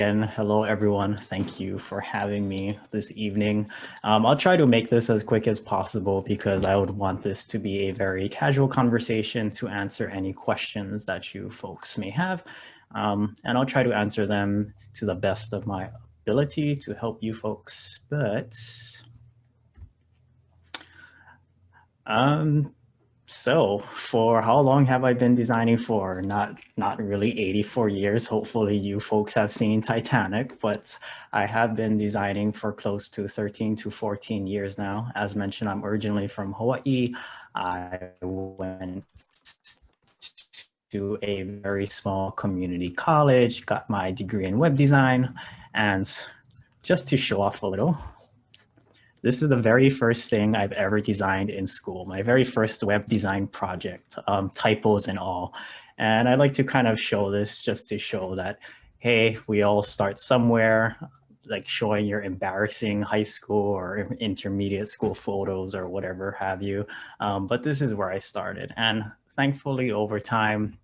again. Hello, everyone. Thank you for having me this evening. I'll try to make this as quick as possible because I would want this to be a very casual conversation to answer any questions that you folks may have. And I'll try to answer them to the best of my ability to help you folks. But so for how long have I been designing for? Not really 84 years. Hopefully you folks have seen Titanic, but I have been designing for close to 13 to 14 years now. As mentioned, I'm originally from Hawaii. I went to a very small community college, got my degree in web design, and just to show off a little, this is the very first thing I've ever designed in school, my very first web design project, typos and all. And I like to kind of show this just to show that, hey, we all start somewhere, like showing your embarrassing high school or intermediate school photos or whatever have you. But this is where I started. And thankfully over time,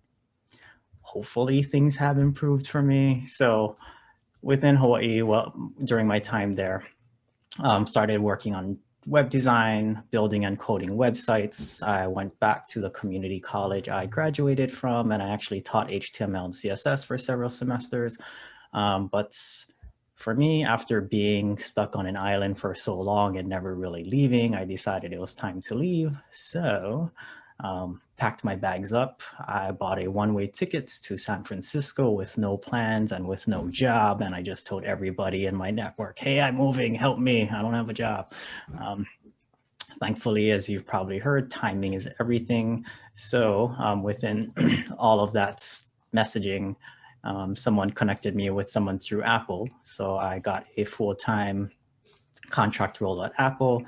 hopefully things have improved for me. So within Hawaii, well, during my time there, started working on web design, building and coding websites. I went back to the community college I graduated from, and I actually taught HTML and CSS for several semesters. But for me, after being stuck on an island for so long and never really leaving, I decided it was time to leave. So packed my bags up. I bought a one-way ticket to San Francisco with no plans and with no job. And I just told everybody in my network, hey, I'm moving, help me, I don't have a job. Thankfully, as you've probably heard, timing is everything. So within all of that messaging, someone connected me with someone through Apple. So I got a full-time contract role at Apple.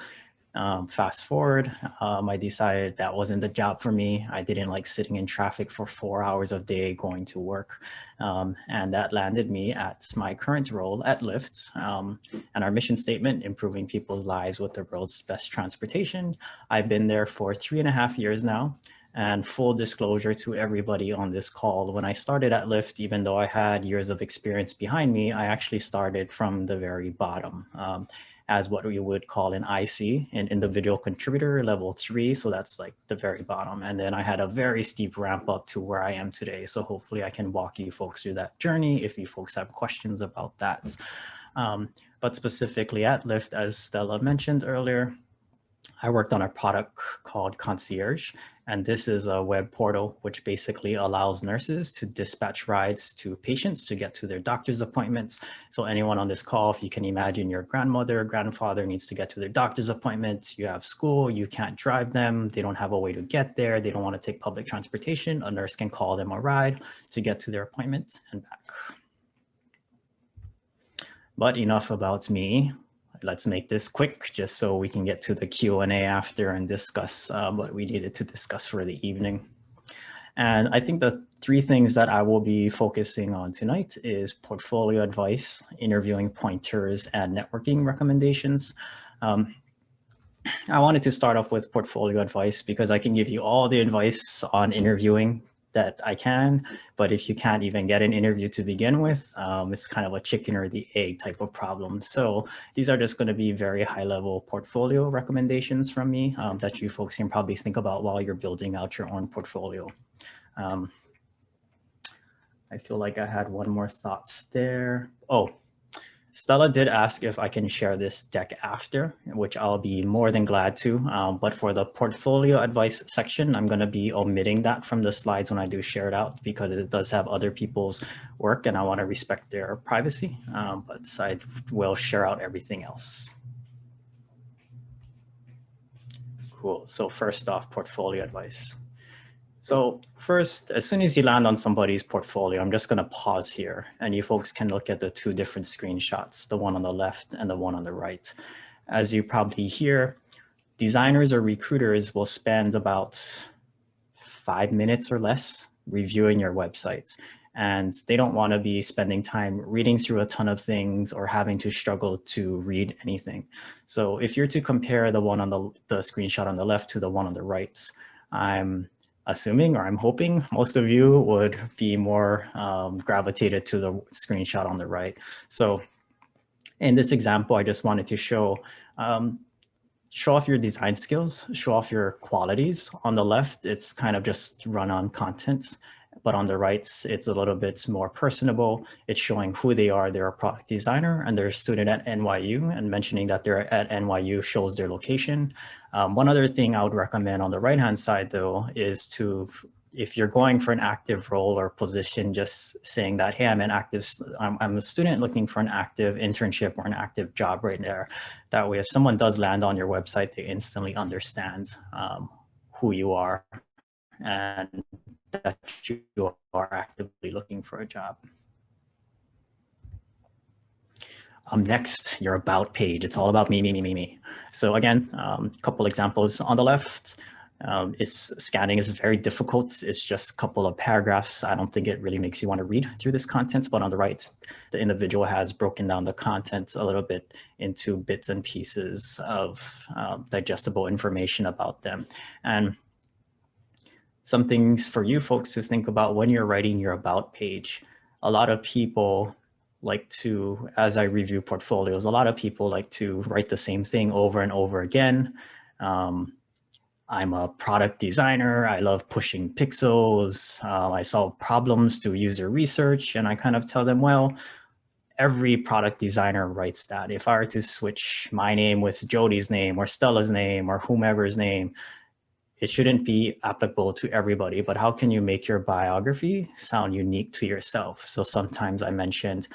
Fast forward, I decided that wasn't the job for me. I didn't like sitting in traffic for 4 hours a day going to work. And that landed me at my current role at Lyft. And our mission statement, improving people's lives with the world's best transportation. I've been there for 3.5 years now. And full disclosure to everybody on this call, when I started at Lyft, even though I had years of experience behind me, I actually started from the very bottom. As what we would call an IC, an individual contributor, level 3. So that's like the very bottom. And then I had a very steep ramp up to where I am today. So hopefully I can walk you folks through that journey if you folks have questions about that. But specifically at Lyft, as Stella mentioned earlier, I worked on a product called Concierge, and this is a web portal which basically allows nurses to dispatch rides to patients to get to their doctor's appointments. So anyone on this call, if you can imagine your grandmother or grandfather needs to get to their doctor's appointment, you have school, you can't drive them, they don't have a way to get there, they don't want to take public transportation, a nurse can call them a ride to get to their appointment and back. But enough about me. Let's make this quick just so we can get to the Q&A after and discuss what we needed to discuss for the evening. And I think the 3 things that I will be focusing on tonight is portfolio advice, interviewing pointers, and networking recommendations. I wanted to start off with portfolio advice because I can give you all the advice on interviewing that I can, but if you can't even get an interview to begin with, it's kind of a chicken or the egg type of problem. So these are just going to be very high level portfolio recommendations from me that you folks can probably think about while you're building out your own portfolio. I feel like I had one more thought there. Oh, Stella did ask if I can share this deck after, which I'll be more than glad to. But for the portfolio advice section, I'm going to be omitting that from the slides when I do share it out because it does have other people's work and I want to respect their privacy. But I will share out everything else. Cool. So first off, portfolio advice. So first, as soon as you land on somebody's portfolio, I'm just going to pause here and you folks can look at the 2 different screenshots, the one on the left and the one on the right. As you probably hear, designers or recruiters will spend about 5 minutes or less reviewing your websites. And they don't want to be spending time reading through a ton of things or having to struggle to read anything. So if you're to compare the one on the screenshot on the left to the one on the right, I'm assuming, or I'm hoping, most of you would be more gravitated to the screenshot on the right. So in this example, I just wanted to show off your design skills, show off your qualities. On the left, it's kind of just run-on content, but on the right, it's a little bit more personable. It's showing who they are. They're a product designer and they're a student at NYU, and mentioning that they're at NYU shows their location. One other thing I would recommend on the right-hand side, though, is to, if you're going for an active role or position, just saying that, hey, I'm a student looking for an active internship or an active job right there. That way, if someone does land on your website, they instantly understand who you are and that you are actively looking for a job. Next, your about page. It's all about me, me, me, me, me. So again, a couple examples on the left. Scanning is very difficult. It's just a couple of paragraphs. I don't think it really makes you want to read through this content, but on the right, the individual has broken down the content a little bit into bits and pieces of digestible information about them. And some things for you folks to think about when you're writing your about page. A lot of people like to, as I review portfolios, a lot of people like to write the same thing over and over again. I'm a product designer. I love pushing pixels. I solve problems through user research. And I kind of tell them, well, every product designer writes that. If I were to switch my name with Jody's name or Stella's name or whomever's name, it shouldn't be applicable to everybody, but how can you make your biography sound unique to yourself? So sometimes I mentioned,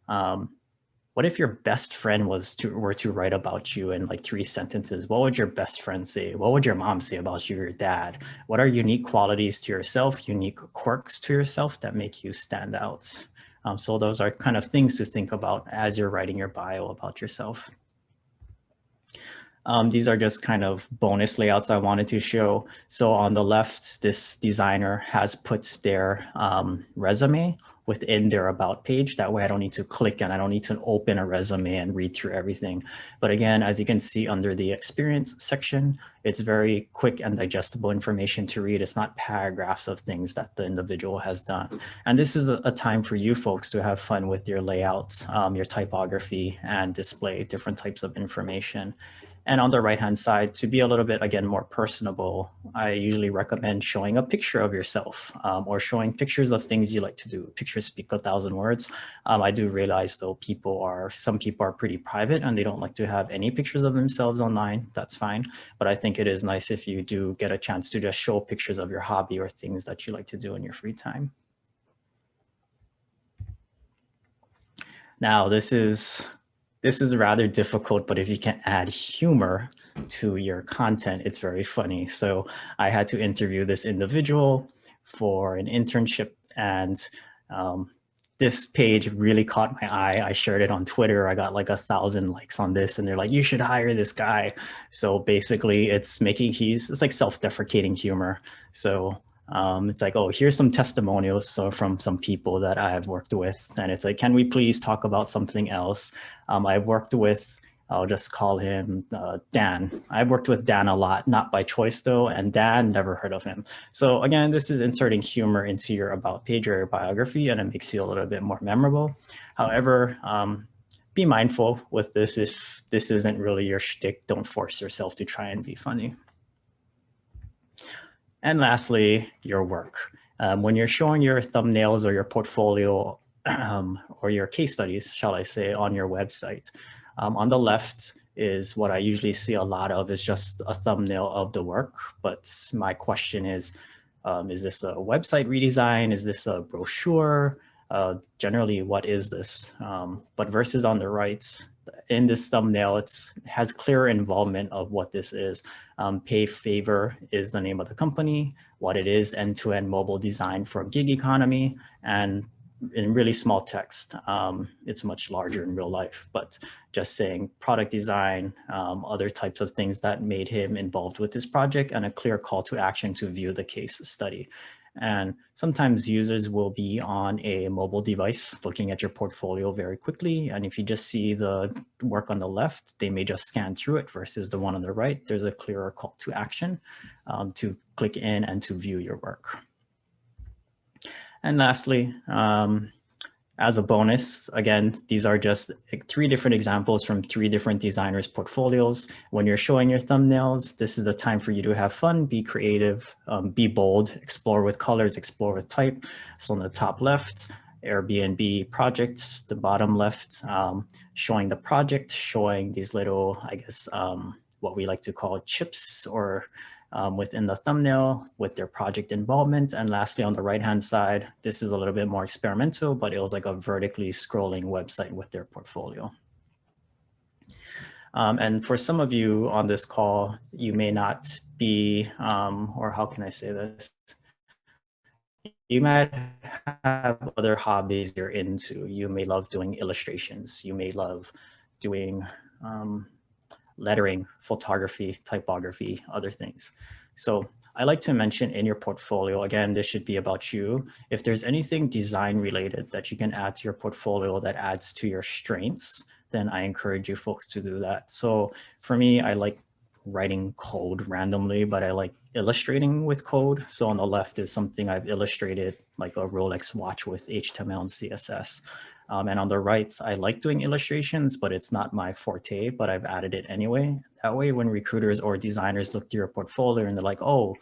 what if your best friend were to write about you in like 3 sentences? What would your best friend say? What would your mom say about you or your dad? What are unique qualities to yourself, unique quirks to yourself that make you stand out? So those are kind of things to think about as you're writing your bio about yourself. These are just kind of bonus layouts I wanted to show. So on the left, this designer has put their resume within their about page. That way I don't need to click and I don't need to open a resume and read through everything. But again, as you can see under the experience section, it's very quick and digestible information to read. It's not paragraphs of things that the individual has done. And this is a time for you folks to have fun with your layouts, your typography, and display different types of information. And on the right-hand side, to be a little bit, again, more personable, I usually recommend showing a picture of yourself or showing pictures of things you like to do. Pictures speak 1,000 words. I do realize, though, some people are pretty private and they don't like to have any pictures of themselves online. That's fine. But I think it is nice if you do get a chance to just show pictures of your hobby or things that you like to do in your free time. Now, this is rather difficult, but if you can add humor to your content, it's very funny. So I had to interview this individual for an internship, and this page really caught my eye. I shared it on Twitter. I got like 1,000 likes on this, and they're like, you should hire this guy. So basically it's like self-deprecating humor. So it's like, oh, here's some testimonials from some people that I've worked with. And it's like, can we please talk about something else? I've worked with, I'll just call him Dan. I've worked with Dan a lot, not by choice though, and Dan, never heard of him. So again, this is inserting humor into your about page or your biography, and it makes you a little bit more memorable. However, be mindful with this. If this isn't really your shtick, don't force yourself to try and be funny. And lastly, your work. When you're showing your thumbnails or your portfolio or your case studies, shall I say, on your website, on the left is what I usually see a lot of, is just a thumbnail of the work. But my question is this a website redesign? Is this a brochure? Generally, what is this? But versus on the right, in this thumbnail, it has clear involvement of what this is. Pay Favor is the name of the company, what it is, end-to-end mobile design for gig economy, and in really small text. It's much larger in real life, but just saying product design, other types of things that made him involved with this project, and a clear call to action to view the case study. And sometimes users will be on a mobile device looking at your portfolio very quickly. And if you just see the work on the left, they may just scan through it versus the one on the right. There's a clearer call to action to click in and to view your work. And lastly, as a bonus, again, these are just 3 different examples from 3 different designers' portfolios. When you're showing your thumbnails, this is the time for you to have fun, be creative, be bold, explore with colors, explore with type. So on the top left, Airbnb projects, the bottom left, showing the project, showing these little, I guess, what we like to call chips or within the thumbnail with their project involvement. And lastly, on the right-hand side, this is a little bit more experimental, but it was like a vertically scrolling website with their portfolio. And for some of you on this call, you may not be, or how can I say this? You might have other hobbies you're into. You may love doing illustrations. You may love doing lettering, photography, typography, other things. So I like to mention in your portfolio, again, this should be about you. If there's anything design related that you can add to your portfolio that adds to your strengths, then I encourage you folks to do that. So for me, I like writing code randomly, but I like illustrating with code. So on the left is something I've illustrated, like a Rolex watch with HTML and CSS. And on the right, I like doing illustrations, but it's not my forte, but I've added it anyway. That way, when recruiters or designers look through your portfolio and they're like, oh,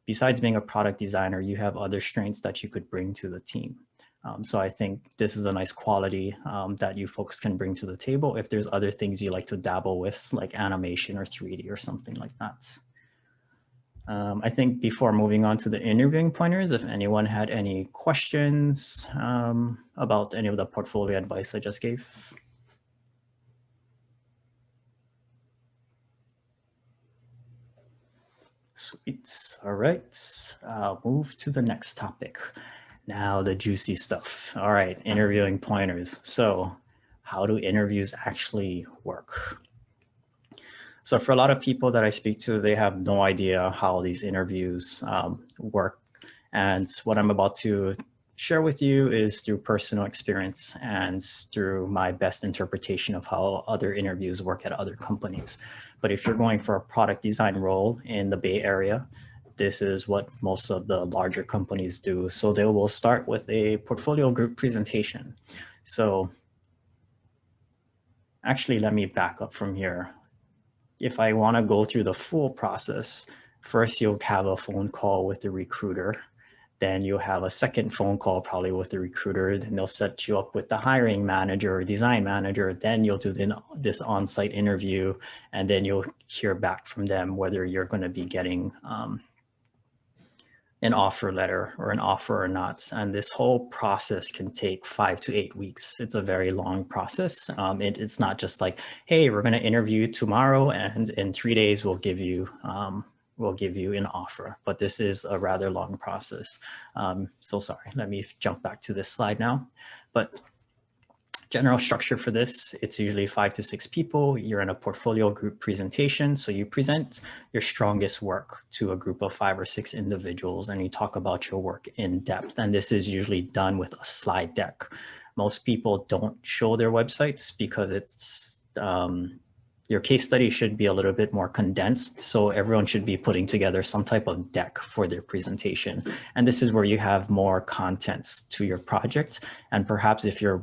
besides being a product designer, you have other strengths that you could bring to the team. So I think this is a nice quality that you folks can bring to the table if there's other things you like to dabble with, like animation or 3D or something like that. I think before moving on to the interviewing pointers, if anyone had any questions about any of the portfolio advice I just gave. Sweet. All right, I'll move to the next topic. Now the juicy stuff. All right, interviewing pointers. So how do interviews actually work? So for a lot of people that I speak to, they have no idea how these interviews work. And what I'm about to share with you is through personal experience and through my best interpretation of how other interviews work at other companies. But if you're going for a product design role in the Bay Area, this is what most of the larger companies do. So they will start with a portfolio group presentation. So actually, let me back up from here. If I want to go through the full process, first you'll have a phone call with the recruiter. Then you'll have a second phone call probably with the recruiter. Then they'll set you up with the hiring manager or design manager. Then you'll do this on-site interview, and then you'll hear back from them whether you're going to be getting an offer letter or an offer or not. And this whole process can take 5 to 8 weeks. It's a very long process. It's not just like, hey, we're going to interview tomorrow and in 3 days we'll give you an offer. But this is a rather long process. So sorry, let me jump back to this slide now. But general structure for this, it's usually 5 to 6 people. You're in a portfolio group presentation. So you present your strongest work to a group of 5 or 6 individuals and you talk about your work in depth. And this is usually done with a slide deck. Most people don't show their websites because it's, your case study should be a little bit more condensed. So everyone should be putting together some type of deck for their presentation. And this is where you have more contents to your project. And perhaps if you're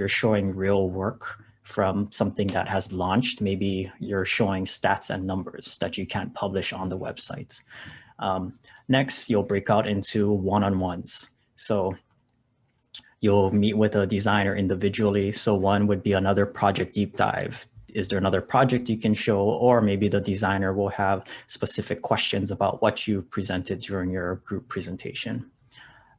showing real work from something that has launched, maybe you're showing stats and numbers that you can't publish on the website. Next, you'll break out into one-on-ones. So you'll meet with a designer individually. So one would be another project deep dive. Is there another project you can show? Or maybe the designer will have specific questions about what you presented during your group presentation.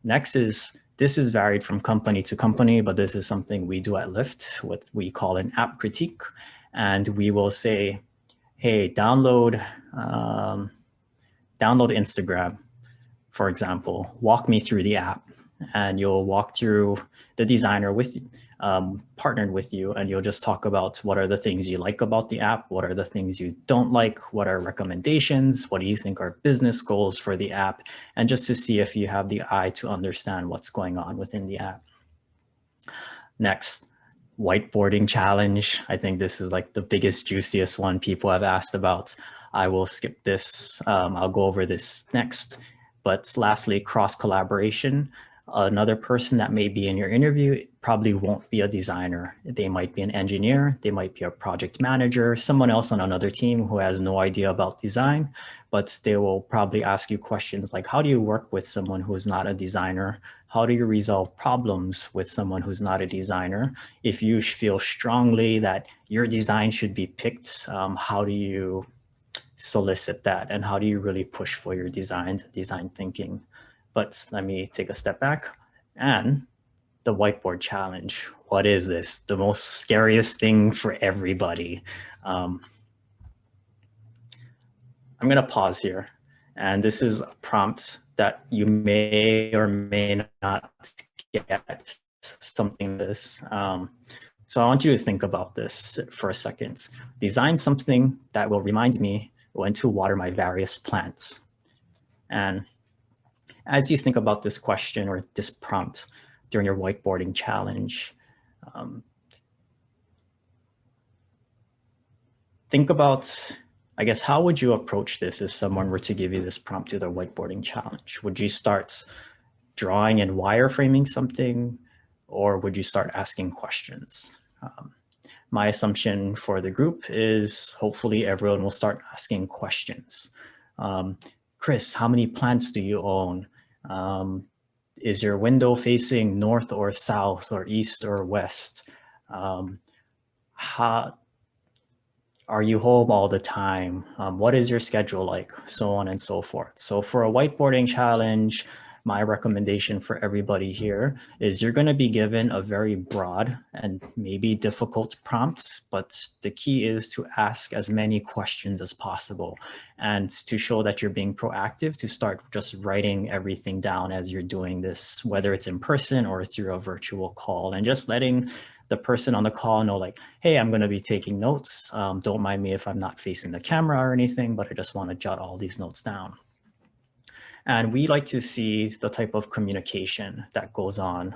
Next this is varied from company to company, but this is something we do at Lyft, what we call an app critique. And we will say, hey, download Instagram, for example, walk me through the app. And you'll walk through the designer with partnered with you, and you'll just talk about what are the things you like about the app, what are the things you don't like, what are recommendations, what do you think are business goals for the app, and just to see if you have the eye to understand what's going on within the app. Next, whiteboarding challenge. I think this is like the biggest, juiciest one people have asked about. I will skip this. I'll go over this next. But lastly, cross collaboration. Another person that may be in your interview probably won't be a designer. They might be an engineer, they might be a project manager, someone else on another team who has no idea about design, but they will probably ask you questions like, how do you work with someone who is not a designer? How do you resolve problems with someone who's not a designer? If you feel strongly that your design should be picked, how do you solicit that? And how do you really push for your design thinking? But let me take a step back. And the whiteboard challenge. What is this? The most scariest thing for everybody. I'm going to pause here. And this is a prompt that you may or may not get something like this. So I want you to think about this for a second. Design something that will remind me when to water my various plants. And as you think about this question or this prompt during your whiteboarding challenge, think about, I guess, how would you approach this if someone were to give you this prompt to their whiteboarding challenge? Would you start drawing and wireframing something, or would you start asking questions? My assumption for the group is hopefully everyone will start asking questions. Chris, how many plants do you own? Is your window facing north or south or east or west? How are you home all the time? What is your schedule like? So on and so forth. So for a whiteboarding challenge, my recommendation for everybody here is you're going to be given a very broad and maybe difficult prompt, but the key is to ask as many questions as possible and to show that you're being proactive, to start just writing everything down as you're doing this, whether it's in person or through a virtual call, and just letting the person on the call know like, hey, I'm going to be taking notes. Don't mind me if I'm not facing the camera or anything, but I just want to jot all these notes down. And we like to see the type of communication that goes on.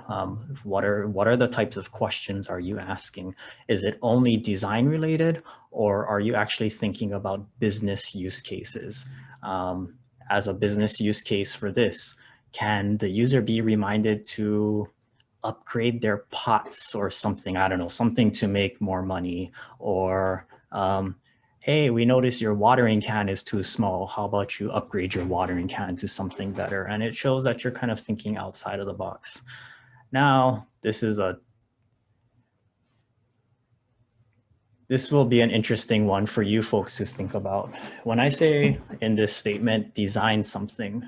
What are the types of questions are you asking? Is it only design related, or are you actually thinking about business use cases? As a business use case for this, can the user be reminded to upgrade their pots or something? I don't know, something to make more money, or hey, we notice your watering can is too small. How about you upgrade your watering can to something better? And it shows that you're kind of thinking outside of the box. Now, this will be an interesting one for you folks to think about. When I say in this statement, design something,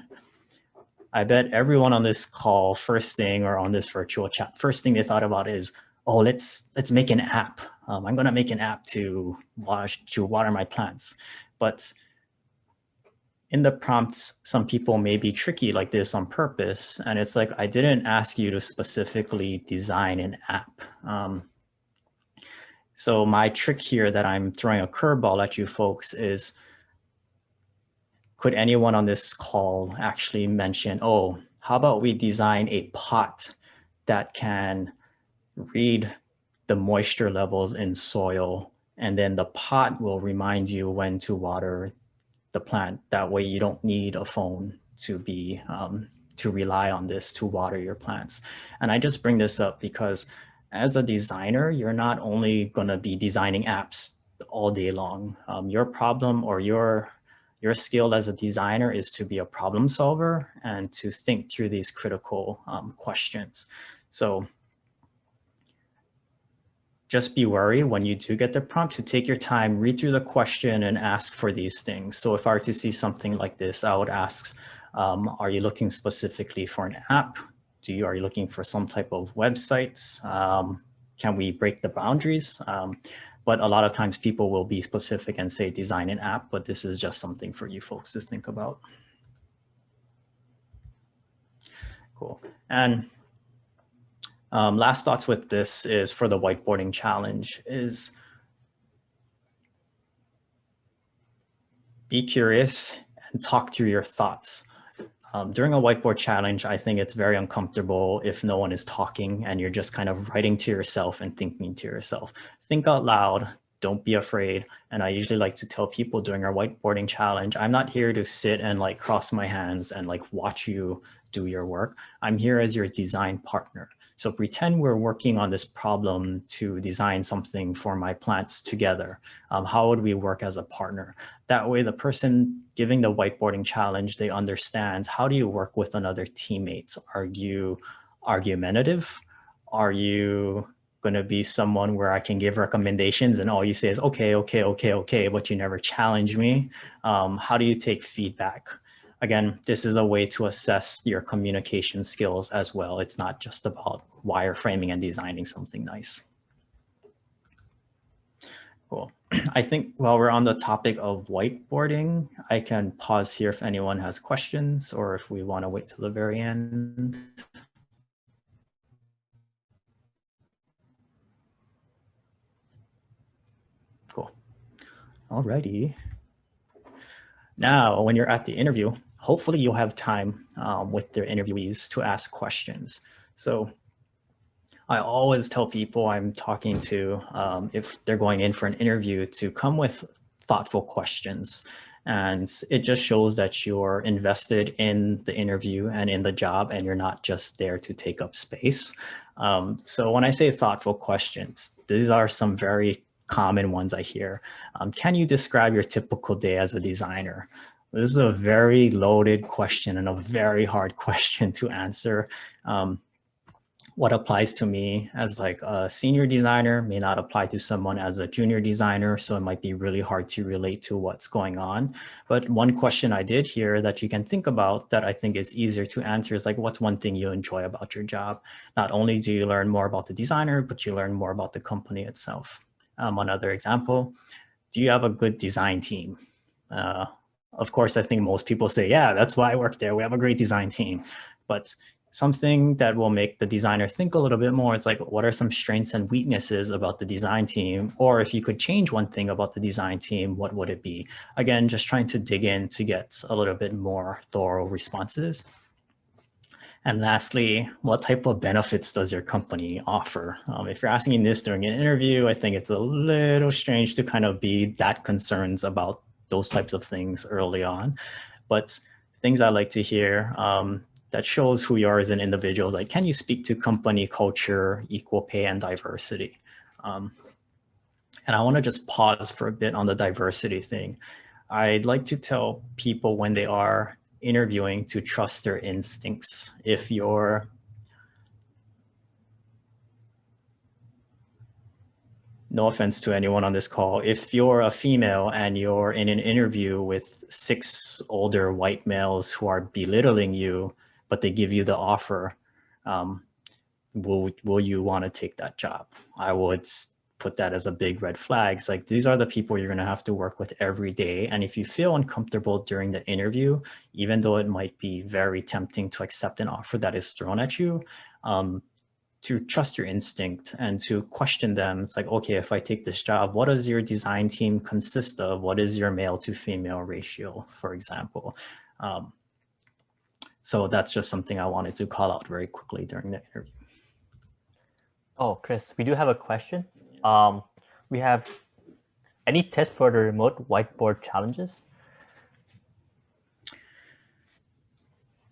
I bet everyone on this call, first thing, or on this virtual chat, first thing they thought about is, oh, let's make an app. I'm going to make an app to water my plants. But in the prompts, some people may be tricky like this on purpose. And it's like, I didn't ask you to specifically design an app. So my trick here that I'm throwing a curveball at you folks is, could anyone on this call actually mention, oh, how about we design a pot that can read the moisture levels in soil, and then the pot will remind you when to water the plant. That way you don't need a phone to be to rely on this to water your plants. And I just bring this up because as a designer, you're not only going to be designing apps all day long. Your problem or your skill as a designer is to be a problem solver and to think through these critical questions. So just be wary when you do get the prompt to take your time, read through the question and ask for these things. So if I were to see something like this, I would ask, are you looking specifically for an app? Are you looking for some type of websites? Can we break the boundaries? But a lot of times people will be specific and say design an app, but this is just something for you folks to think about. Cool. And Last thoughts with this is for the whiteboarding challenge is be curious and talk through your thoughts. During a whiteboard challenge, I think it's very uncomfortable if no one is talking and you're just kind of writing to yourself and thinking to yourself. Think out loud, don't be afraid. And I usually like to tell people during our whiteboarding challenge, I'm not here to sit and like cross my hands and like watch you do your work. I'm here as your design partner. So pretend we're working on this problem to design something for my plants together. How would we work as a partner? That way, the person giving the whiteboarding challenge, they understand how do you work with another teammates? Are you argumentative? Are you going to be someone where I can give recommendations and all you say is, okay, okay, okay, okay, but you never challenge me? How do you take feedback? Again, this is a way to assess your communication skills as well. It's not just about wireframing and designing something nice. Cool. I think while we're on the topic of whiteboarding, I can pause here if anyone has questions or if we want to wait till the very end. Cool. Alrighty. Now, when you're at the interview, hopefully you'll have time with their interviewees to ask questions. So I always tell people I'm talking to, if they're going in for an interview, to come with thoughtful questions. And it just shows that you're invested in the interview and in the job, and you're not just there to take up space. So when I say thoughtful questions, these are some very common ones I hear. Can you describe your typical day as a designer? This is a very loaded question and a very hard question to answer. What applies to me as like a senior designer may not apply to someone as a junior designer. So it might be really hard to relate to what's going on. But one question I did hear that you can think about that I think is easier to answer is like, what's one thing you enjoy about your job? Not only do you learn more about the designer, but you learn more about the company itself. Another example, do you have a good design team? Of course, I think most people say, yeah, that's why I work there. We have a great design team. But something that will make the designer think a little bit more is like, what are some strengths and weaknesses about the design team? Or if you could change one thing about the design team, what would it be? Again, just trying to dig in to get a little bit more thorough responses. And lastly, what type of benefits does your company offer? If you're asking this during an interview, I think it's a little strange to kind of be that concerned about those types of things early on. But things I like to hear that shows who you are as an individual, like, can you speak to company culture, equal pay, and diversity? And I want to just pause for a bit on the diversity thing. I'd like to tell people when they are interviewing to trust their instincts. If you're no offense to anyone on this call, if you're a female and you're in an interview with 6 older white males who are belittling you, but they give you the offer, will you want to take that job? I would put that as a big red flag. It's like, these are the people you're going to have to work with every day. And if you feel uncomfortable during the interview, even though it might be very tempting to accept an offer that is thrown at you, to trust your instinct and to question them. It's like, okay, if I take this job, what does your design team consist of? What is your male to female ratio, for example? So that's just something I wanted to call out very quickly during the interview. Oh, Chris, we do have a question. We have any tips for the remote whiteboard challenges?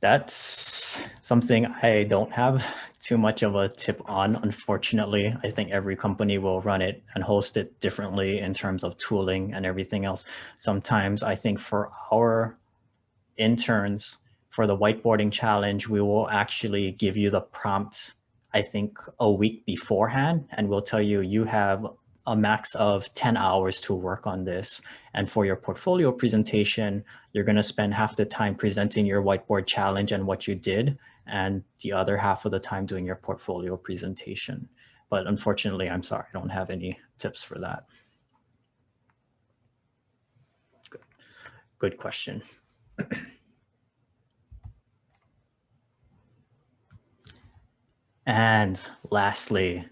That's something I don't have too much of a tip on, unfortunately. I think every company will run it and host it differently in terms of tooling and everything else. Sometimes I think for our interns, for the whiteboarding challenge, we will actually give you the prompt, I think, a week beforehand, and we'll tell you, you have a max of 10 hours to work on this. And for your portfolio presentation, you're going to spend half the time presenting your whiteboard challenge and what you did, and the other half of the time doing your portfolio presentation. But unfortunately, I'm sorry, I don't have any tips for that. Good question. And lastly,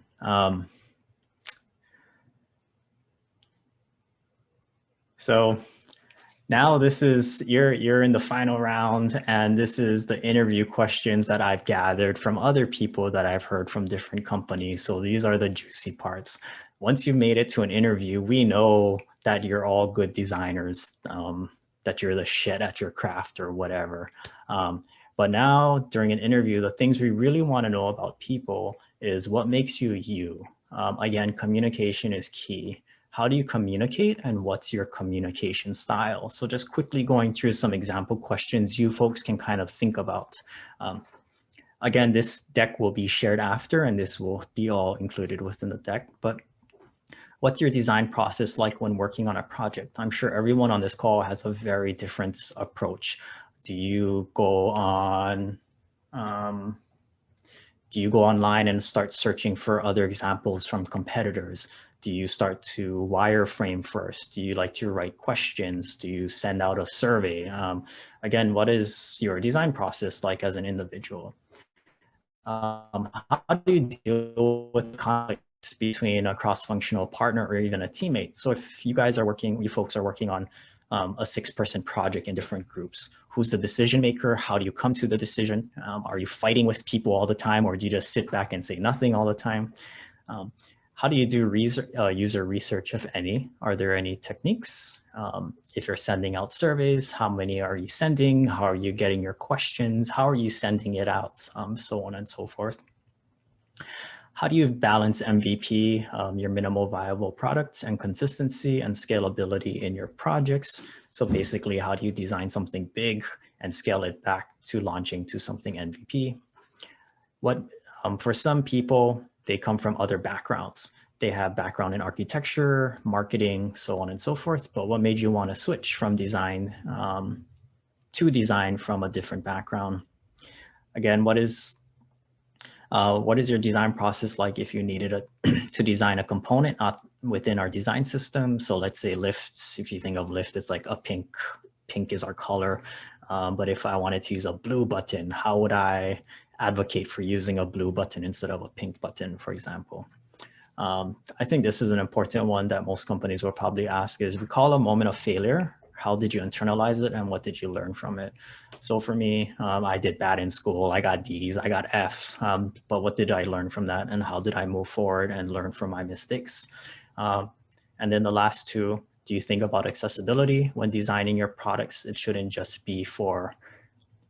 so now this is, you're in the final round, and this is the interview questions that I've gathered from other people that I've heard from different companies. So these are the juicy parts. Once you've made it to an interview, we know that you're all good designers, that you're the shit at your craft or whatever. But now during an interview, the things we really want to know about people is what makes you you. Again, communication is key. How do you communicate, and what's your communication style? So just quickly going through some example questions you folks can kind of think about. Again, this deck will be shared after, and this will be all included within the deck. But what's your design process like when working on a project? I'm sure everyone on this call has a very different approach. Do you go online and start searching for other examples from competitors? Do you start to wireframe first? Do you like to write questions? Do you send out a survey? Again, what is your design process like as an individual? How do you deal with conflicts between a cross-functional partner or even a teammate? So if you folks are working on a 6-person project in different groups, who's the decision maker? How do you come to the decision? Are you fighting with people all the time, or do you just sit back and say nothing all the time? How do you do user research, if any? Are there any techniques? If you're sending out surveys, how many are you sending? How are you getting your questions? How are you sending it out? So on and so forth. How do you balance MVP, your minimal viable products, and consistency and scalability in your projects? So basically, how do you design something big and scale it back to launching to something MVP? For some people, they come from other backgrounds. They have background in architecture, marketing, so on and so forth. But what made you want to switch from design to design from a different background? Again, what is your design process like if you needed to design a component within our design system? So let's say lifts, if you think of lift, it's like a pink is our color. But if I wanted to use a blue button, how would I advocate for using a blue button instead of a pink button, for example? I think this is an important one that most companies will probably ask is, recall a moment of failure. How did you internalize it, and what did you learn from it? So for me, I did bad in school. I got D's, I got F's, but what did I learn from that, and how did I move forward and learn from my mistakes? And then the last two, do you think about accessibility when designing your products? It shouldn't just be for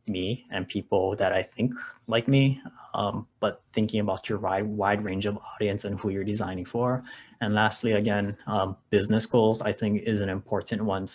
me and people that I think like me, but thinking about your wide range of audience and who you're designing for. And lastly, again, business goals, I think, is an important one.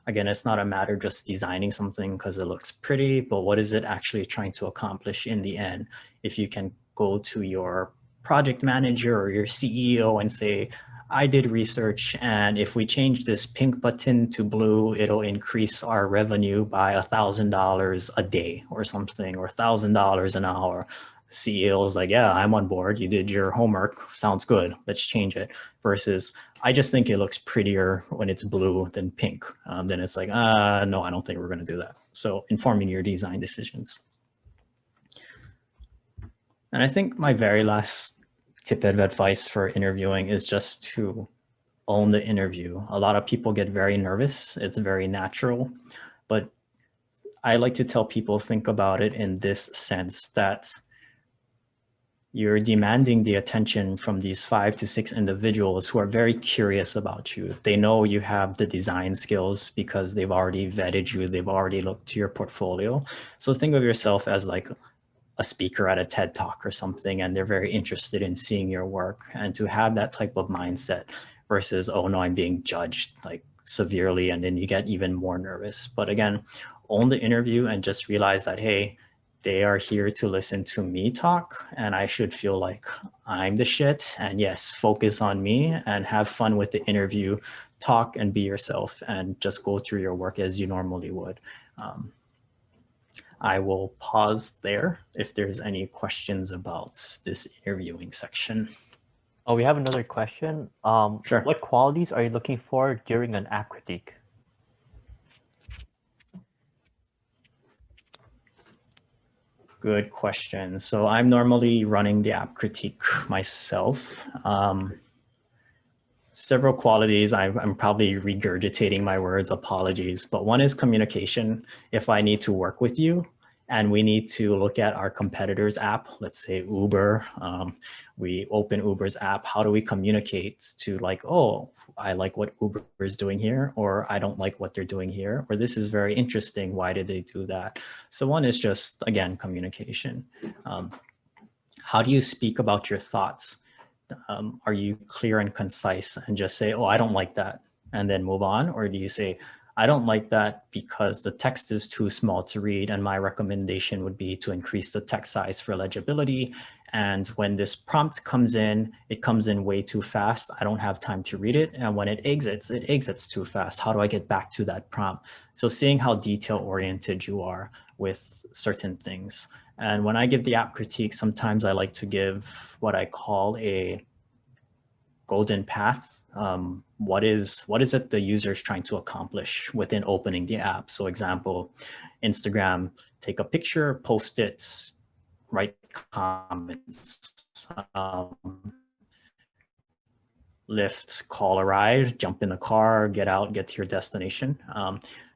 Again, it's not a matter just designing something because it looks pretty, but what is it actually trying to accomplish in the end? If you can go to your project manager or your CEO and say, I did research, and if we change this pink button to blue, it'll increase our revenue by $1,000 a day or something, or $1,000 an hour. CEO is like, yeah, I'm on board. You did your homework. Sounds good. Let's change it. Versus, I just think it looks prettier when it's blue than pink. Then it's like, no, I don't think we're going to do that. So informing your design decisions. And I think my very last tip of advice for interviewing is just to own the interview. A lot of people get very nervous. It's very natural, but I like to tell people, think about it in this sense, that you're demanding the attention from these 5 to 6 individuals who are very curious about you. They know you have the design skills because they've already vetted you. They've already looked to your portfolio. So think of yourself as like a speaker at a TED Talk or something, and they're very interested in seeing your work. And to have that type of mindset versus, oh no, I'm being judged like severely, and then you get even more nervous. But again, own the interview and just realize that, hey, they are here to listen to me talk, and I should feel like I'm the shit. And yes, focus on me and have fun with the interview, talk and be yourself, and just go through your work as you normally would. I will pause there if there's any questions about this interviewing section. Oh, we have another question. Sure. What qualities are you looking for during an app critique? Good question. So I'm normally running the app critique myself. Several qualities, I'm probably regurgitating my words, apologies, but one is communication. If I need to work with you and we need to look at our competitor's app, let's say Uber, we open Uber's app, how do we communicate to like, oh, I like what Uber is doing here, or I don't like what they're doing here, or this is very interesting, why did they do that? So one is just, again, communication. How do you speak about your thoughts? Are you clear and concise and just say, oh, I don't like that, and then move on? Or do you say, I don't like that because the text is too small to read, and my recommendation would be to increase the text size for legibility. And when this prompt comes in, it comes in way too fast. I don't have time to read it. And when it exits too fast. How do I get back to that prompt? So seeing how detail oriented you are with certain things. And when I give the app critique, sometimes I like to give what I call a golden path. What is it the user is trying to accomplish within opening the app? So example, Instagram, take a picture, post it, write comments, Lyft, call a ride, jump in the car, get out, get to your destination.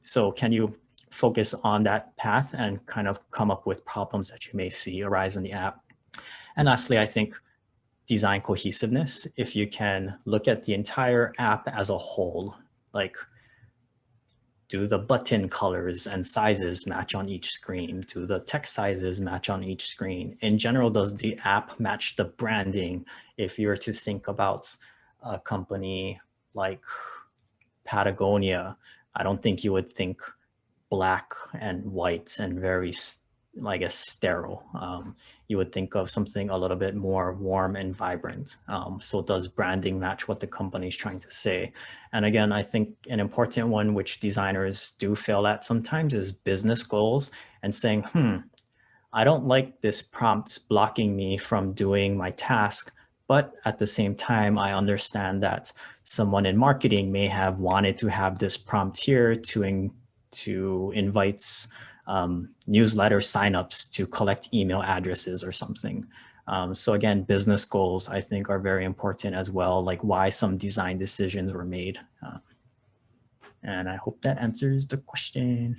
So can you focus on that path and kind of come up with problems that you may see arise in the app? And lastly, I think design cohesiveness. If you can look at the entire app as a whole, like do the button colors and sizes match on each screen? Do the text sizes match on each screen? In general, does the app match the branding? If you were to think about a company like Patagonia, I don't think you would think black and white and very, I guess, sterile. You would think of something a little bit more warm and vibrant. So does branding match what the company is trying to say? And again, I think an important one which designers do fail at sometimes is business goals and saying, I don't like this prompt blocking me from doing my task, but at the same time, I understand that someone in marketing may have wanted to have this prompt here to invite newsletter signups to collect email addresses or something. So again, business goals, I think, are very important as well, like why some design decisions were made. And I hope that answers the question.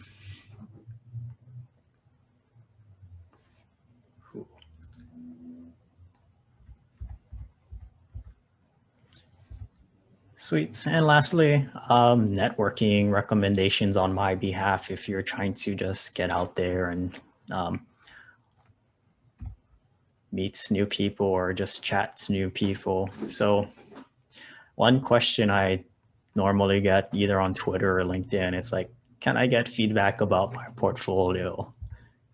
Cool. Sweet. And lastly, networking recommendations on my behalf if you're trying to just get out there and meet new people or just chat to new people. So one question I normally get either on Twitter or LinkedIn, it's like, can I get feedback about my portfolio?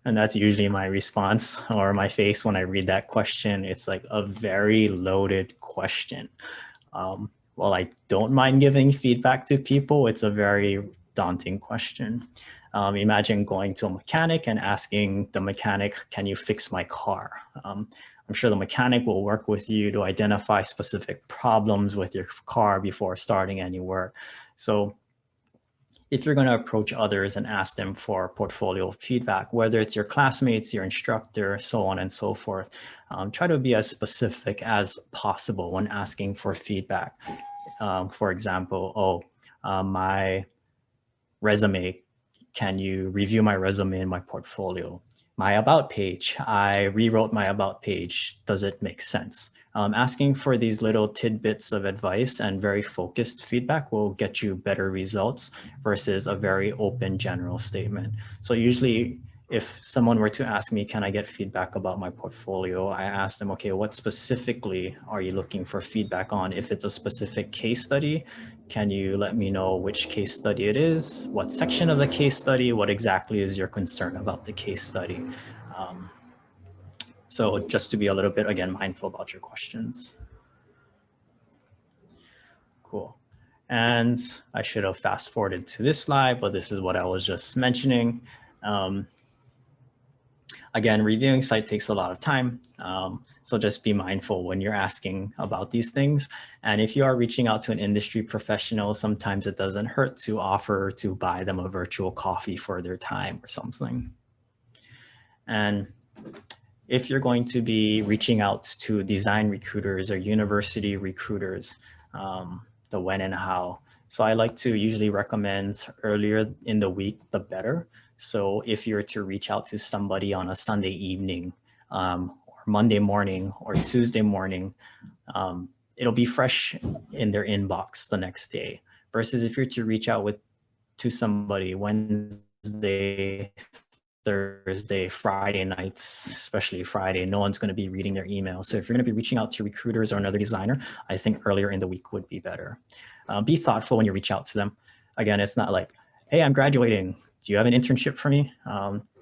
And that's usually my response or my face when I read that question. It's like a very loaded question. While I don't mind giving feedback to people, it's a very daunting question. Imagine going to a mechanic and asking the mechanic, can you fix my car? I'm sure the mechanic will work with you to identify specific problems with your car before starting any work. So if you're going to approach others and ask them for portfolio feedback, whether it's your classmates, your instructor, so on and so forth, try to be as specific as possible when asking for feedback. For example, my resume, can you review my resume and my portfolio? My about page, I rewrote my about page. Does it make sense? Asking for these little tidbits of advice and very focused feedback will get you better results versus a very open general statement. So usually if someone were to ask me, can I get feedback about my portfolio? I ask them, okay, what specifically are you looking for feedback on? If it's a specific case study, can you let me know which case study it is? What section of the case study? What exactly is your concern about the case study? So just to be a little bit, again, mindful about your questions. Cool. And I should have fast forwarded to this slide, but this is what I was just mentioning. Again, reviewing site takes a lot of time. So just be mindful when you're asking about these things. And if you are reaching out to an industry professional, sometimes it doesn't hurt to offer to buy them a virtual coffee for their time or something. And if you're going to be reaching out to design recruiters or university recruiters, the when and how. So I like to usually recommend earlier in the week, the better. So if you're to reach out to somebody on a Sunday evening, or Monday morning or Tuesday morning, it'll be fresh in their inbox the next day. Versus if you're to reach out to somebody Wednesday, Thursday, Friday nights, especially Friday, no one's going to be reading their email. So if you're going to be reaching out to recruiters or another designer, I think earlier in the week would be better. Be thoughtful when you reach out to them. Again, it's not like, hey, I'm graduating. Do you have an internship for me?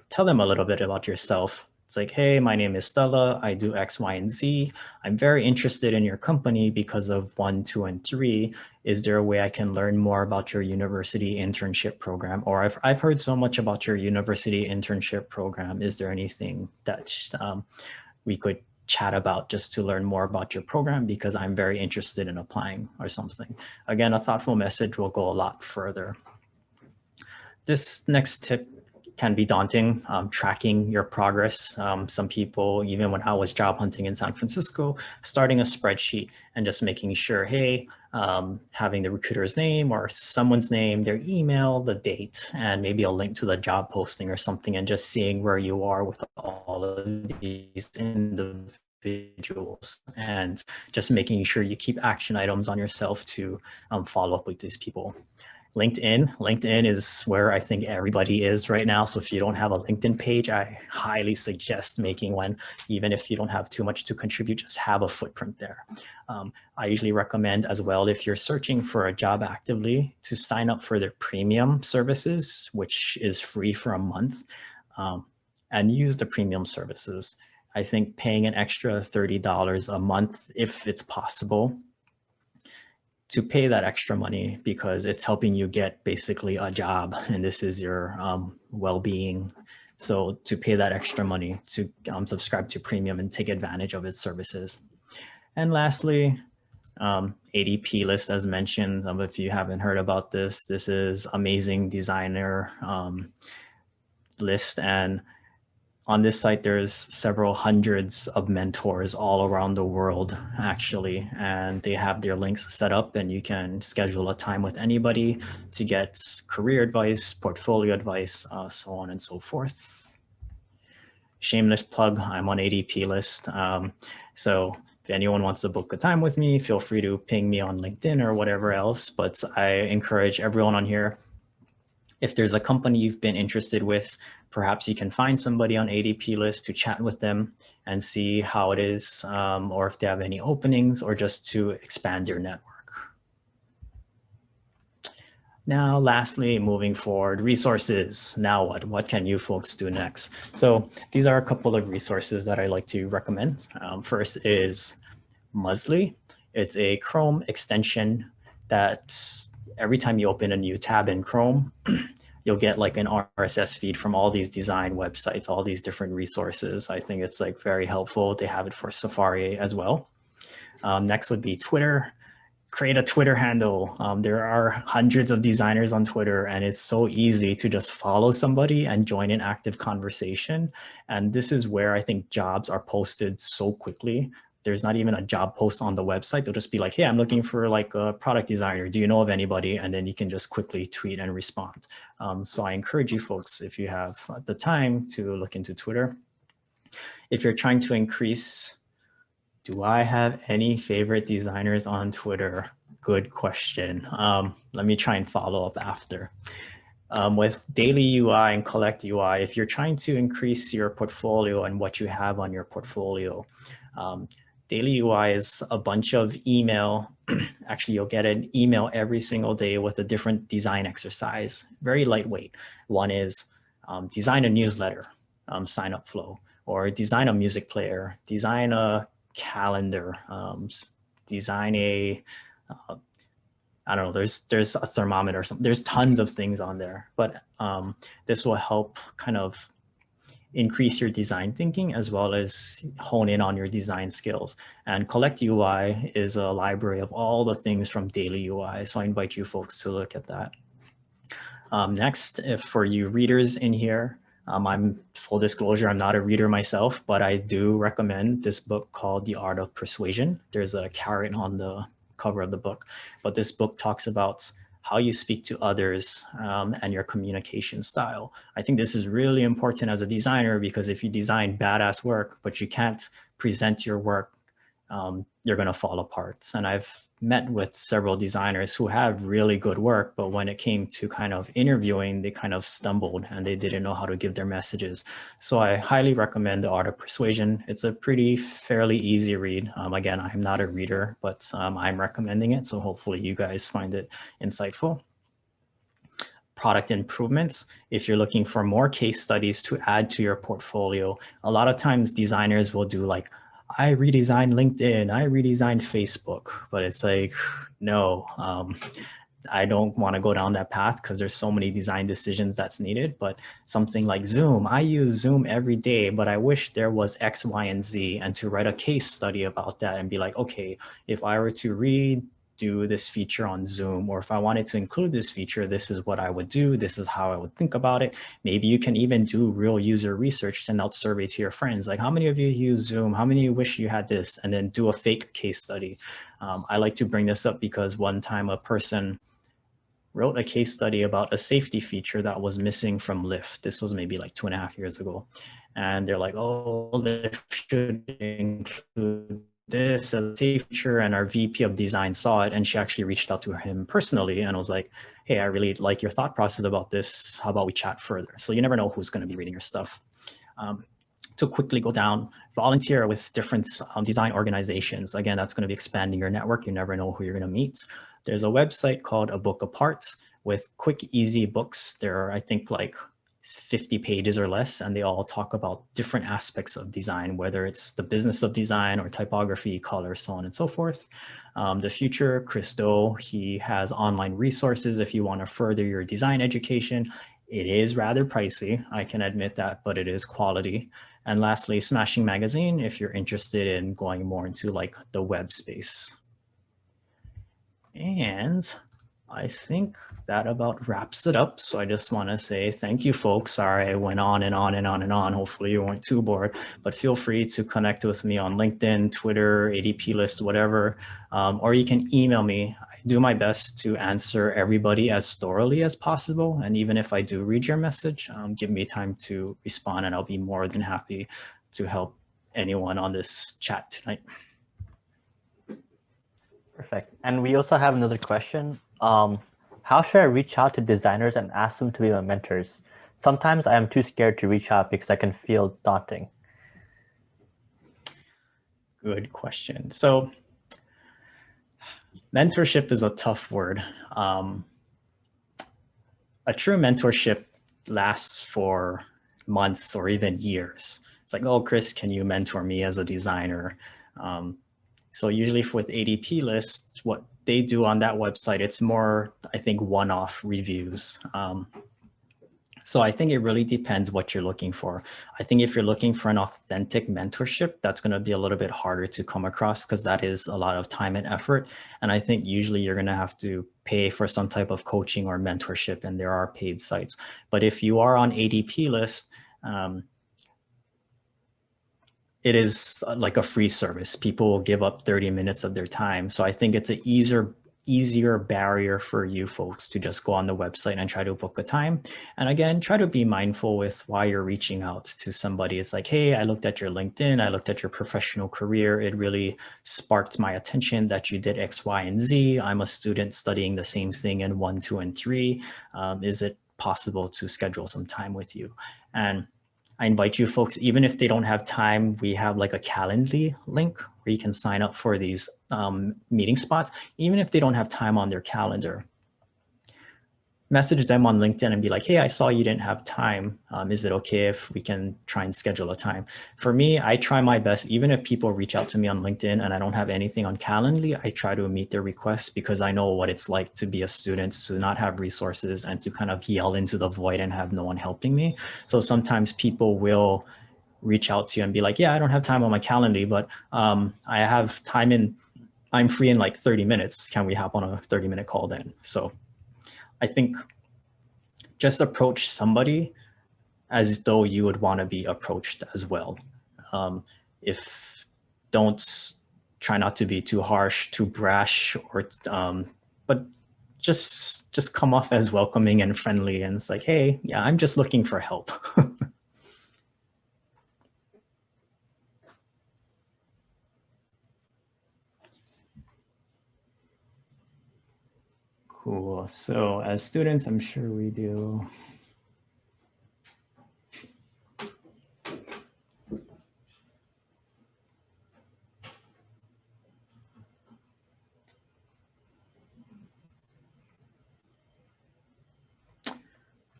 Tell them a little bit about yourself. It's like, hey, my name is Stella. I do X, Y, and Z. I'm very interested in your company because of 1, 2, and 3. Is there a way I can learn more about your university internship program? Or I've heard so much about your university internship program. Is there anything that we could chat about just to learn more about your program, because I'm very interested in applying or something. Again, a thoughtful message will go a lot further. This next tip can be daunting, tracking your progress. Some people, even when I was job hunting in San Francisco, starting a spreadsheet and just making sure, hey, having the recruiter's name or someone's name, their email, the date, and maybe a link to the job posting or something, and just seeing where you are with all of these individuals, and just making sure you keep action items on yourself to follow up with these people. LinkedIn is where I think everybody is right now. So if you don't have a LinkedIn page, I highly suggest making one. Even if you don't have too much to contribute, just have a footprint there. I usually recommend as well, if you're searching for a job actively, to sign up for their premium services, which is free for a month, and use the premium services. I think paying an extra $30 a month, if it's possible, to pay that extra money, because it's helping you get basically a job, and this is your well-being. So to pay that extra money to subscribe to premium and take advantage of its services. And lastly, ADP list, as mentioned. If you haven't heard about this, this is amazing designer list, and on this site, there's several hundreds of mentors all around the world, actually, and they have their links set up, and you can schedule a time with anybody to get career advice, portfolio advice, so on and so forth. Shameless plug, I'm on ADP list. So if anyone wants to book a time with me, feel free to ping me on LinkedIn or whatever else, but I encourage everyone on here, if there's a company you've been interested with, perhaps you can find somebody on ADP list to chat with them and see how it is, or if they have any openings, or just to expand your network. Now, lastly, moving forward, resources. Now what? What can you folks do next? So these are a couple of resources that I like to recommend. First is Muzzly. It's a Chrome extension that every time you open a new tab in Chrome, you'll get like an RSS feed from all these design websites, all these different resources. I think it's like very helpful. They have it for Safari as well. Next would be Twitter. Create a Twitter handle. There are hundreds of designers on Twitter, and it's so easy to just follow somebody and join an active conversation. And this is where I think jobs are posted so quickly. There's not even a job post on the website. They'll just be like, hey, I'm looking for like a product designer. Do you know of anybody? And then you can just quickly tweet and respond. So I encourage you folks, if you have the time, to look into Twitter. If you're trying to increase, do I have any favorite designers on Twitter? Good question. Let me try and follow up after. With Daily UI and Collect UI, if you're trying to increase your portfolio and what you have on your portfolio, Daily UI is a bunch of email. Actually, you'll get an email every single day with a different design exercise, very lightweight. One is design a newsletter, sign up flow, or design a music player, design a calendar, design a, I don't know, there's a thermometer or something. There's tons of things on there, but this will help kind of increase your design thinking as well as hone in on your design skills. And Collect UI is a library of all the things from Daily UI. So I invite you folks to look at that. Next, if for you readers in here, I'm full disclosure, I'm not a reader myself, but I do recommend this book called The Art of Persuasion. There's a carrot on the cover of the book, but this book talks about how you speak to others and your communication style. I think this is really important as a designer, because if you design badass work, but you can't present your work, you're going to fall apart. And I've met with several designers who have really good work, but when it came to kind of interviewing, they kind of stumbled and they didn't know how to give their messages. So I highly recommend The Art of Persuasion. It's a pretty fairly easy read. Again, I'm not a reader, but I'm recommending it. So hopefully you guys find it insightful. Product improvements. If you're looking for more case studies to add to your portfolio, a lot of times designers will do like, I redesigned LinkedIn, I redesigned Facebook, but it's like, no, I don't want to go down that path because there's so many design decisions that's needed. But something like Zoom, I use Zoom every day, but I wish there was X, Y, and Z, and to write a case study about that and be like, okay, if I were to redo this feature on Zoom, or if I wanted to include this feature, this is what I would do. This is how I would think about it. Maybe you can even do real user research, send out survey to your friends. Like, how many of you use Zoom? How many of you wish you had this? And then do a fake case study. I like to bring this up because one time a person wrote a case study about a safety feature that was missing from Lyft. This was maybe like 2.5 years ago. And they're like, oh, Lyft should include this as a safety feature. And our VP of design saw it, and she actually reached out to him personally and was like, hey, I really like your thought process about this. How about we chat further? So you never know who's going to be reading your stuff. To quickly go down, volunteer with different design organizations. Again, that's going to be expanding your network. You never know who you're going to meet. There's a website called A Book Apart with quick, easy books. There are, I think, like 50 pages or less, and they all talk about different aspects of design, whether it's the business of design or typography, color, so on and so forth. The Future, Chris Do, he has online resources if you want to further your design education. It is rather pricey, I can admit that, but it is quality. And lastly, Smashing Magazine, if you're interested in going more into like the web space. And I think that about wraps it up. So I just want to say thank you, folks. Sorry, I went on and on and on and on. Hopefully you weren't too bored, but feel free to connect with me on LinkedIn, Twitter, ADP list, whatever, or you can email me. I do my best to answer everybody as thoroughly as possible. And even if I do read your message, give me time to respond, and I'll be more than happy to help anyone on this chat tonight. Perfect. And we also have another question. How should I reach out to designers and ask them to be my mentors? Sometimes I am too scared to reach out because I can feel daunting. Good question. So mentorship is a tough word. A true mentorship lasts for months or even years. It's like, oh, Chris, can you mentor me as a designer? So usually with ADP lists, what they do on that website, it's more, I think, one-off reviews. So I think it really depends what you're looking for. I think if you're looking for an authentic mentorship, that's going to be a little bit harder to come across because that is a lot of time and effort. And I think usually you're going to have to pay for some type of coaching or mentorship, and there are paid sites. But if you are on ADP list, it is like a free service. People will give up 30 minutes of their time. So I think it's an easier barrier for you folks to just go on the website and try to book a time. And again, try to be mindful with why you're reaching out to somebody. It's like, hey, I looked at your LinkedIn, I looked at your professional career. It really sparked my attention that you did X, Y, and Z. I'm a student studying the same thing in 1, 2, and 3. Is it possible to schedule some time with you? And I invite you folks, even if they don't have time, we have like a Calendly link where you can sign up for these meeting spots. Even if they don't have time on their calendar, message them on LinkedIn and be like, hey, I saw you didn't have time. Is it okay if we can try and schedule a time? For me, I try my best, even if people reach out to me on LinkedIn and I don't have anything on Calendly, I try to meet their requests because I know what it's like to be a student, to not have resources and to kind of yell into the void and have no one helping me. So sometimes people will reach out to you and be like, yeah, I don't have time on my Calendly, but I have time I'm free in like 30 minutes. Can we hop on a 30-minute call then? So I think just approach somebody as though you would want to be approached as well. If don't try not to be too harsh, too brash, or but just come off as welcoming and friendly, and it's like, hey, yeah, I'm just looking for help. Cool. So as students, I'm sure we do.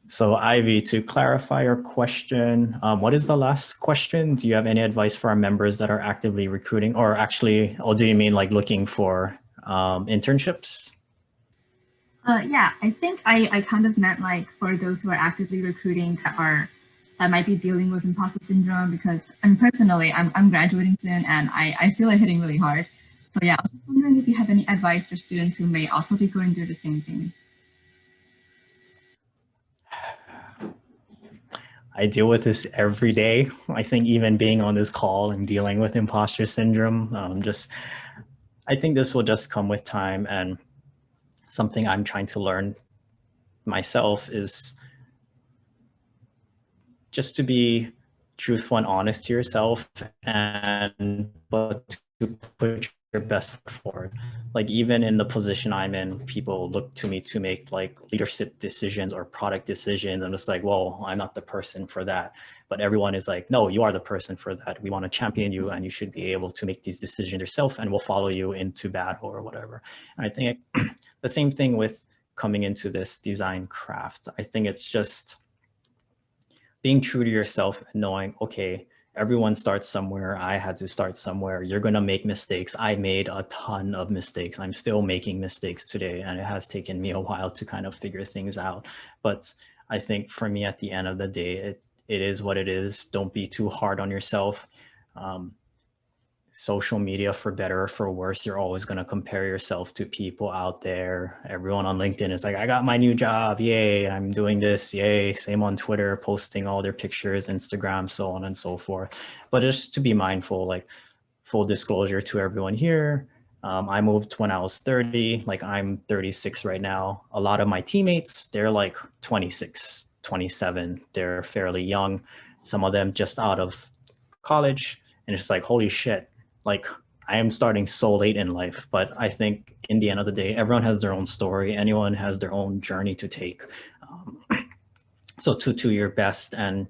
So Ivy, to clarify your question, what is the last question? Do you have any advice for our members that are actively recruiting, or actually, or do you mean like looking for internships? Yeah, I think I kind of meant like for those who are actively recruiting that might be dealing with imposter syndrome, because personally I'm graduating soon and I feel like hitting really hard. So yeah, I was wondering if you have any advice for students who may also be going through the same thing. I deal with this every day. I think even being on this call and dealing with imposter syndrome, I think this will just come with time, and something I'm trying to learn myself is just to be truthful and honest to yourself, and but to put your best foot forward. Like even in the position I'm in, people look to me to make like leadership decisions or product decisions. I'm just like, well, I'm not the person for that. But everyone is like, no, you are the person for that. We want to champion you, and you should be able to make these decisions yourself, and we'll follow you into battle or whatever. And I think the same thing with coming into this design craft. I think it's just being true to yourself and knowing, okay, everyone starts somewhere. I had to start somewhere. You're going to make mistakes. I made a ton of mistakes. I'm still making mistakes today, and it has taken me a while to kind of figure things out. But I think for me, at the end of the day, it is what it is. Don't be too hard on yourself. Social media, for better or for worse, you're always going to compare yourself to people out there. Everyone on LinkedIn is like, I got my new job, yay, I'm doing this, yay. Same on Twitter, posting all their pictures, Instagram, so on and so forth. But just to be mindful, like full disclosure to everyone here, I moved when I was 30, like I'm 36 right now. A lot of my teammates, they're like 26, 27, they're fairly young. Some of them just out of college, and it's like, holy shit, like I am starting so late in life. But I think in the end of the day, everyone has their own story. Anyone has their own journey to take. So to your best, and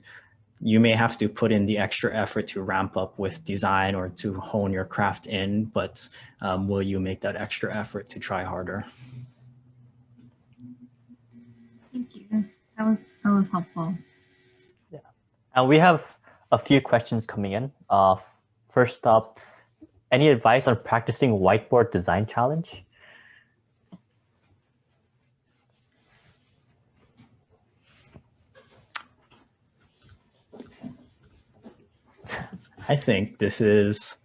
you may have to put in the extra effort to ramp up with design or to hone your craft in, but will you make that extra effort to try harder? Thank you. That was helpful. Yeah, and we have a few questions coming in. First up, any advice on practicing whiteboard design challenge? I think this is,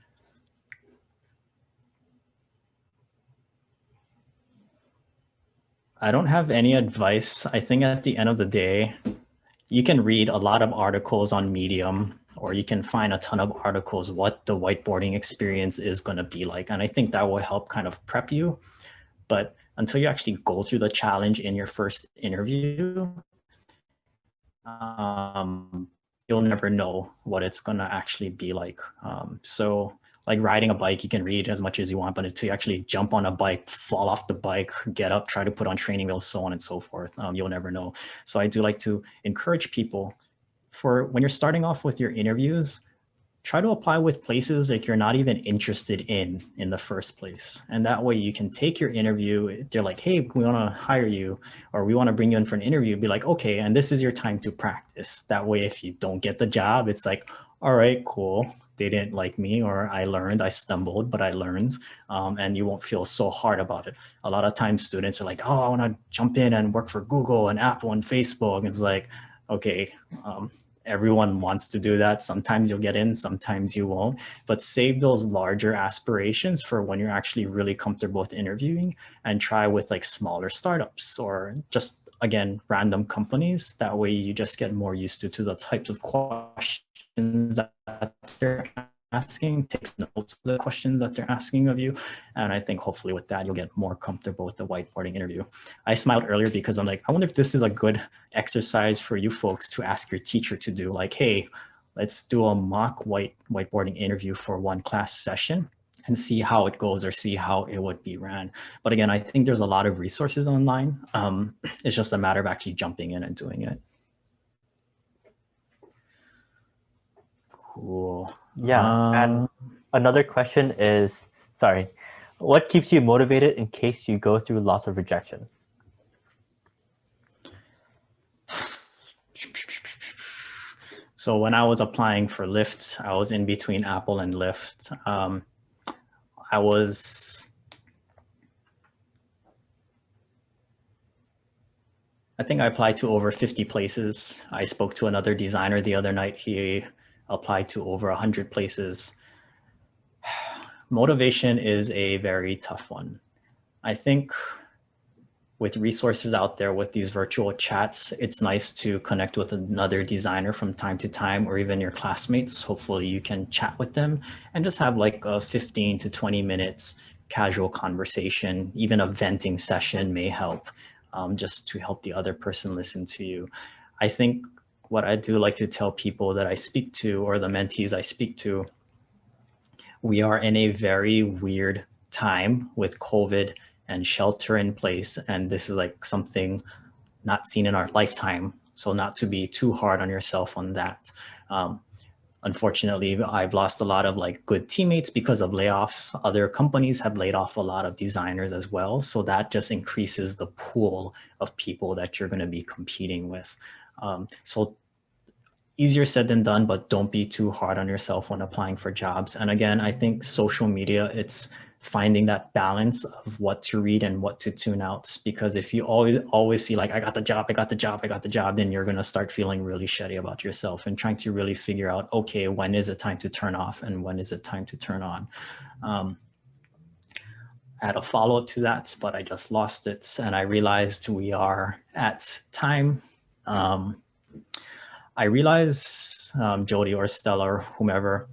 I don't have any advice. I think at the end of the day, you can read a lot of articles on Medium, or you can find a ton of articles what the whiteboarding experience is going to be like. And I think that will help kind of prep you. But until you actually go through the challenge in your first interview, you'll never know what it's going to actually be like. So like riding a bike, you can read as much as you want, but until you actually jump on a bike, fall off the bike, get up, try to put on training wheels, so on and so forth, you'll never know. So I do like to encourage people, for when you're starting off with your interviews, try to apply with places that you're not even interested in the first place. And that way you can take your interview. They're like, hey, we want to hire you, or we want to bring you in for an interview. Be like, okay, and this is your time to practice. That way, if you don't get the job, it's like, all right, cool. They didn't like me, or I learned, I stumbled, but I learned. And you won't feel so hard about it. A lot of times students are like, oh, I want to jump in and work for Google and Apple and Facebook. And it's like, okay, everyone wants to do that. Sometimes you'll get in, sometimes you won't, but save those larger aspirations for when you're actually really comfortable with interviewing, and try with like smaller startups or just again, random companies. That way you just get more used to the types of questions that they're asking, takes notes of the questions that they're asking of you. And I think hopefully with that, you'll get more comfortable with the whiteboarding interview. I smiled earlier because I'm like, I wonder if this is a good exercise for you folks to ask your teacher to do. Like, hey, let's do a mock whiteboarding interview for one class session and see how it goes or see how it would be ran. But again, I think there's a lot of resources online. It's just a matter of actually jumping in and doing it. Cool. Yeah, and another question is, sorry, what keeps you motivated in case you go through lots of rejection? So when I was applying for Lyft, I was in between Apple and Lyft. I think I applied to over 50 places. I spoke to another designer the other night. He applied to over 100 places. Motivation is a very tough one. I think with resources out there, with these virtual chats, it's nice to connect with another designer from time to time, or even your classmates. Hopefully you can chat with them and just have like a 15 to 20 minutes casual conversation. Even a venting session may help, just to help the other person listen to you. I think what I do like to tell people that I speak to, or the mentees I speak to, we are in a very weird time with COVID and shelter in place. And this is like something not seen in our lifetime. So not to be too hard on yourself on that. Unfortunately, I've lost a lot of like good teammates because of layoffs. Other companies have laid off a lot of designers as well. So that just increases the pool of people that you're going to be competing with. So easier said than done, but don't be too hard on yourself when applying for jobs. And again, I think social media, it's finding that balance of what to read and what to tune out. Because if you always see like, I got the job, then you're going to start feeling really shitty about yourself and trying to really figure out, okay, when is it time to turn off and when is it time to turn on? I had a follow-up to that, but I just lost it. And I realized we are at time. I realize, Jody or Stella or whomever,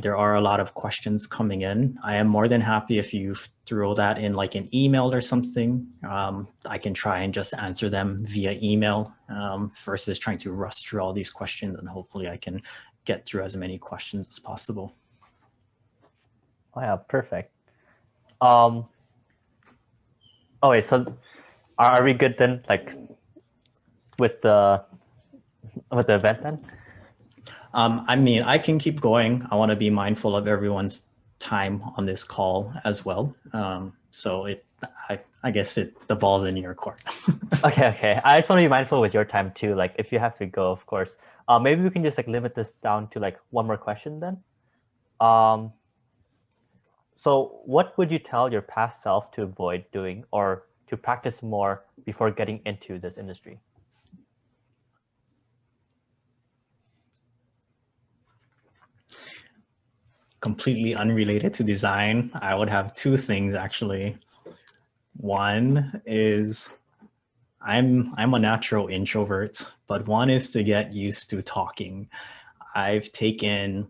there are a lot of questions coming in. I am more than happy if you throw that in like an email or something. I can try and just answer them via email versus trying to rush through all these questions, and hopefully I can get through as many questions as possible. Oh yeah, perfect. Oh wait, so are we good then, like with the event then? I mean, I can keep going. I want to be mindful of everyone's time on this call as well. So I guess the ball's in your court. Okay. I just want to be mindful with your time too. Like if you have to go, of course. Maybe we can just like limit this down to like one more question then. So what would you tell your past self to avoid doing or to practice more before getting into this industry? Completely unrelated to design, I would have two things actually. One is I'm a natural introvert, but one is to get used to talking. I've taken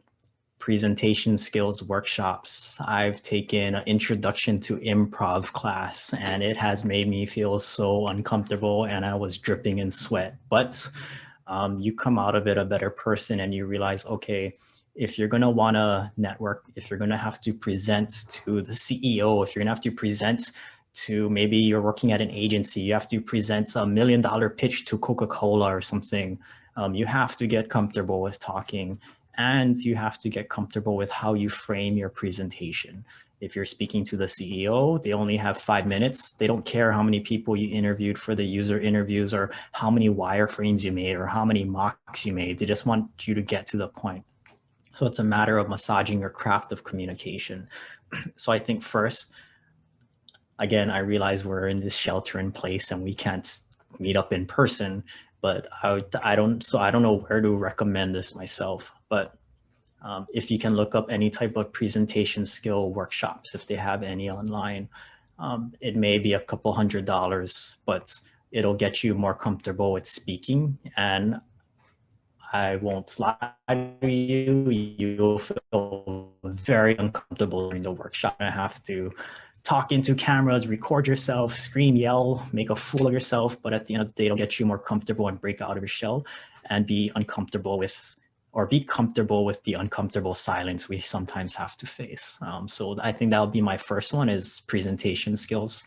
presentation skills workshops. I've taken an introduction to improv class, and it has made me feel so uncomfortable, and I was dripping in sweat. But you come out of it a better person, and you realize, okay, if you're going to want to network, if you're going to have to present to the CEO, if you're going to have to present to, maybe you're working at an agency, you have to present $1 million pitch to Coca-Cola or something. You have to get comfortable with talking, and you have to get comfortable with how you frame your presentation. If you're speaking to the CEO, they only have 5 minutes. They don't care how many people you interviewed for the user interviews or how many wireframes you made or how many mocks you made. They just want you to get to the point. So it's a matter of massaging your craft of communication. So I think first, again, I realize we're in this shelter in place and we can't meet up in person, but I don't know where to recommend this myself. But if you can look up any type of presentation skill workshops, if they have any online, it may be a couple $100, but it'll get you more comfortable with speaking. And I won't lie to you, you'll feel very uncomfortable during the workshop and have to talk into cameras, record yourself, scream, yell, make a fool of yourself. But at the end of the day, it'll get you more comfortable and break out of your shell and be uncomfortable with, or be comfortable with the uncomfortable silence we sometimes have to face. So I think that'll be my first one, is presentation skills.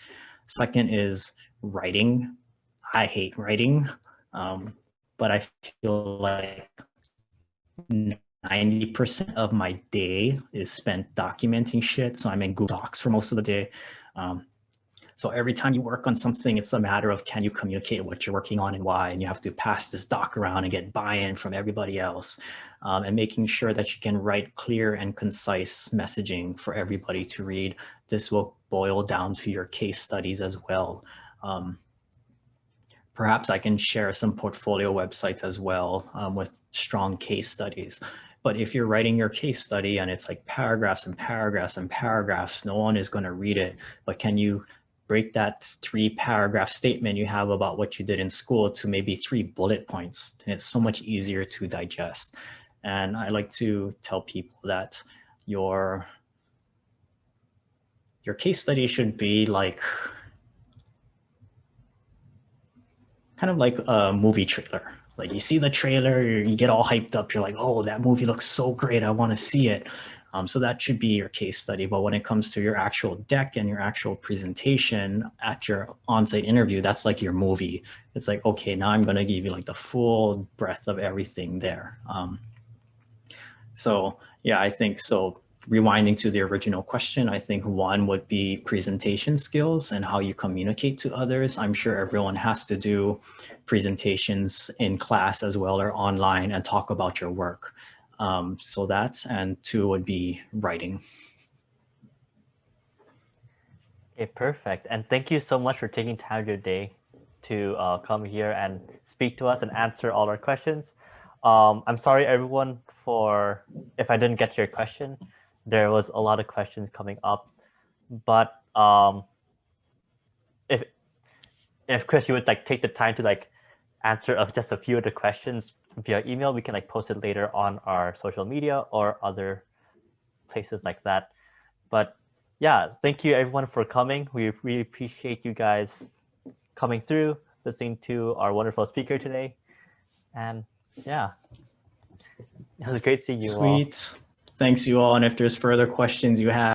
Second is writing. I hate writing, but I feel like 90% of my day is spent documenting shit. So I'm in Google Docs for most of the day. So every time you work on something, it's a matter of, can you communicate what you're working on and why? And you have to pass this doc around and get buy-in from everybody else, and making sure that you can write clear and concise messaging for everybody to read. This will boil down to your case studies as well. Perhaps I can share some portfolio websites as well, with strong case studies. But if you're writing your case study and it's like paragraphs and paragraphs and paragraphs, no one is going to read it. But can you break that 3-paragraph statement you have about what you did in school to maybe 3 bullet points? Then it's so much easier to digest. And I like to tell people that your case study should be like, kind of like a movie trailer. Like you see the trailer, you get all hyped up. You're like, oh, that movie looks so great. I want to see it. So that should be your case study. But when it comes to your actual deck and your actual presentation at your on-site interview, that's like your movie. It's like, okay, now I'm going to give you like the full breadth of everything there. So yeah, I think so. Rewinding to the original question, I think one would be presentation skills and how you communicate to others. I'm sure everyone has to do presentations in class as well or online and talk about your work. So that's, and 2 would be writing. Okay, perfect. And thank you so much for taking time of your day to come here and speak to us and answer all our questions. I'm sorry, everyone, for if I didn't get to your question. There was a lot of questions coming up, but if Chris, you would like take the time to like answer of just a few of the questions via email, we can like post it later on our social media or other places like that. But yeah, thank you everyone for coming. We really appreciate you guys coming through, listening to our wonderful speaker today. And yeah, it was great seeing you all. Sweet. Thanks you all. And if there's further questions you have,